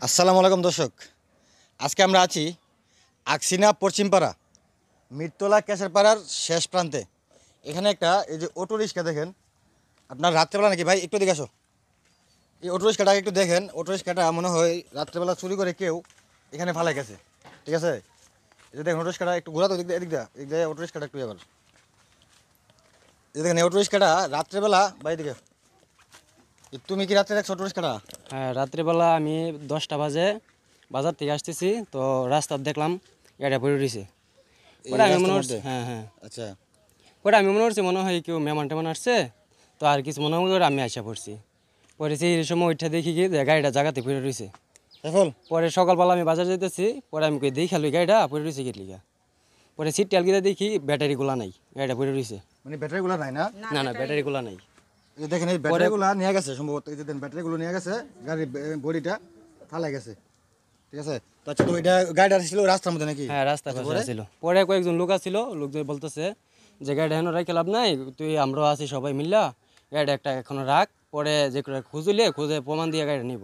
আসসালামু আলাইকুম দর্শক, আজকে আমরা আছি আকসিনা পশ্চিমপাড়া মিরতলা কেশরপাড়ার শেষ প্রান্তে। এখানে একটা এই যে অটো রিক্সা দেখেন, আপনার রাত্রেবেলা নাকি ভাই একটু দিকে আসো, এই অটো রিক্সাটাকে একটু দেখেন। অটো রিক্সাটা মনে হয় রাত্রেবেলা চুরি করে কেউ এখানে ফালাই গেছে, ঠিক আছে। এই যে দেখেন অটো রিক্সাটা একটু ঘোরা তো এদিক দিয়ে অটো রিক্সাটা একটু এবার এই দেখেন এই অটো রিক্সাটা রাত্রেবেলা বা এদিকে। তুমি কি রাত্রে দেখছো অটো রিক্সাটা? হ্যাঁ, রাত্রিবেলা আমি 10টা বাজে বাজার থেকে আসতেছি, তো রাস্তার দেখলাম গাড়িটা পড়ে রয়েছে। এই পরে আমি রাস্তার মনে মধ্যে? করছি হ্যাঁ, আচ্ছা, পরে আমি মনে করছি মনে হয় কেউ মেহমান টেমান আসছে, তো আর কিছু মনে করে আমি আসা পড়ছি। পরে সেই সময় ওইটা দেখি কি যে গাড়িটা জায়গাতে পড়ে রয়েছে। সফল। পরে সকালবেলা আমি বাজার যেতেছি, পরে আমি কই দেখি গাড়িটা পড়ে রয়েছে কেটলিগা। পরে সিট টেলগিতে দেখি ব্যাটারিগুলা নাই, গাড়িটা পড়ে রয়েছে। মানে ব্যাটারিগুলো নাই না? না, ব্যাটারিগুলা নাই। এই দেখেন এই ব্যাটারিগুলো নিয়ে গেছে সম্ভবত, এই যে দেখেন ব্যাটারিগুলো নিয়ে গেছে, গাড়ির বডিটা ফালাই গেছে, ঠিক আছে। তো আচ্ছা, তো এটা গাড়িটা ছিল রাস্তার মধ্যে নাকি? হ্যাঁ, রাস্তা পাশে ছিল। পরে কয়েকজন লোক আসছিল, লোকজন বলতেছে যে গাড়িটা এখনো রাখে লাভ নাই, তুই আমরাও আছি সবাই মিল্লা, গাড়িটা একটা এখনো রাখ, পরে যে করে খুঁজে প্রমাণ দিয়ে গাড়িটা নিব।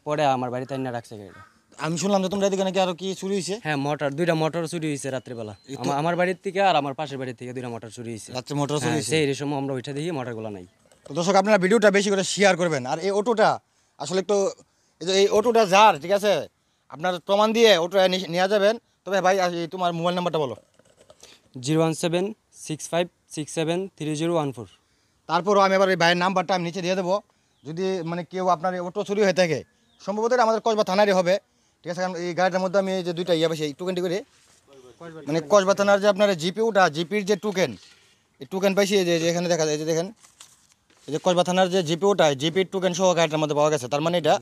পরে আমার বাড়িতে এনে রাখছে গাড়িটা। আমি শুনলাম যে তোমরা এদিকে নাকি আরো কি চুরি হয়েছে? হ্যাঁ, দুইটা মোটর চুরি হয়েছে রাত্রিবেলা। আমার বাড়ির থেকে আর আমার পাশের বাড়ির থেকে দুইটা মোটর চুরি হয়েছে। রাত্রে মোটর চুরি হয়েছে? সেই সময় আমরা ওইটা দেখি মোটরগুলো নাই। তো দর্শক, আপনারা ভিডিওটা বেশি করে শেয়ার করবেন। আর এই অটোটা আসলে একটু, এই যে এই অটোটা যার, ঠিক আছে, আপনার প্রমাণ দিয়ে অটোটা নিয়ে যাবেন। তবে ভাই তোমার মোবাইল নাম্বারটা বলো। 01765673014। তারপরও আমি এবার এই ভাইয়ের নাম্বারটা আমি নিচে দিয়ে দেবো। যদি মানে কেউ আপনার এই অটো চুরি হয়ে থাকে, সম্ভবত এটা আমাদের কসবা থানারই হবে, ঠিক আছে। কারণ এই গাড়িটার মধ্যে আমি এই যে দুইটা বেশি টোকেনটি করে, মানে কসবা থানার যে আপনার জিপিওটা, জিপির যে টোকেন, এই টোকেন পাইছি এই যে এখানে দেখা যায়, এই যে দেখেন এই যে কসবা থানার যে জিপিওটা, জিপির টোকেন সহ গাড়িটার মধ্যে পাওয়া গেছে। তার মানে এটা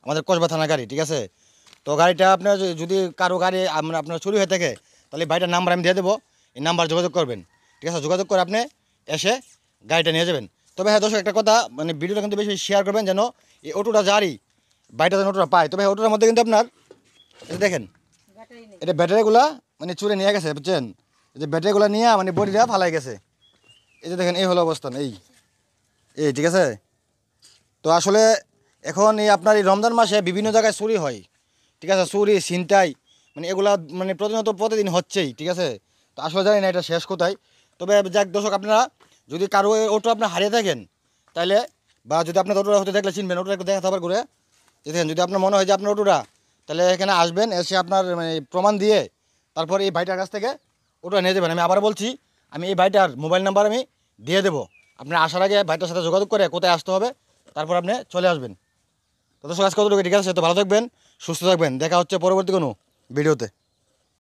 আমাদের কসবা থানার গাড়ি, ঠিক আছে। তো গাড়িটা আপনার যদি কারো গাড়ি আপনার চুরি হয়ে থাকে, তাহলে ভাইটার নাম্বার আমি দিয়ে দেবো, এই নাম্বার যোগাযোগ করবেন, ঠিক আছে। যোগাযোগ করে আপনি এসে গাড়িটা নিয়ে যাবেন। তবে হ্যাঁ দর্শক, একটা কথা, মানে ভিডিওটা কিন্তু বেশি শেয়ার করবেন, যেন এই অটোটা যারই, বাইকটা যেন অটোটা পায়। তবে অটোটার মধ্যে কিন্তু আপনার এই যে দেখেন এটা ব্যাটারিগুলা মানে চুরে নিয়ে গেছে, বুঝছেন। এই যে ব্যাটারিগুলো নিয়ে মানে বডিটা ফালাই গেছে। এই যে দেখেন এই হলো অবস্থান, এই এই ঠিক আছে। তো আসলে এখন এই আপনার এই রমজান মাসে বিভিন্ন জায়গায় চুরি হয়, ঠিক আছে। চুরি ছিনতাই মানে এগুলা মানে প্রতিদিন হচ্ছেই, ঠিক আছে। তো আসলে জানি না এটা শেষ কোথায়। তবে যাক দর্শক, আপনারা যদি কারো অটো আপনার হারিয়ে থাকেন, তাহলে বা যদি আপনার অটোটা হতে দেখলে চিনবেন, অটোটা একটু দেখা থাকার করে দেখেন। যদি আপনার মনে হয় যে আপনার অটোটা, তাহলে এখানে আসবেন, এসে আপনার মানে প্রমাণ দিয়ে তারপর এই ভাইটার কাছ থেকে অটোটা নিয়ে যাবেন। আমি আবার বলছি, আমি এই ভাইটার মোবাইল নাম্বার আমি দিয়ে দেবো। আপনার আসার আগে ভাইটার সাথে যোগাযোগ করে কোথায় আসতে হবে, তারপর আপনি চলে আসবেন। তো দর্শক, আজকে কতটুকু, ঠিক আছে। তো ভালো থাকবেন, সুস্থ থাকবেন, দেখা হচ্ছে পরবর্তী কোনো ভিডিওতে।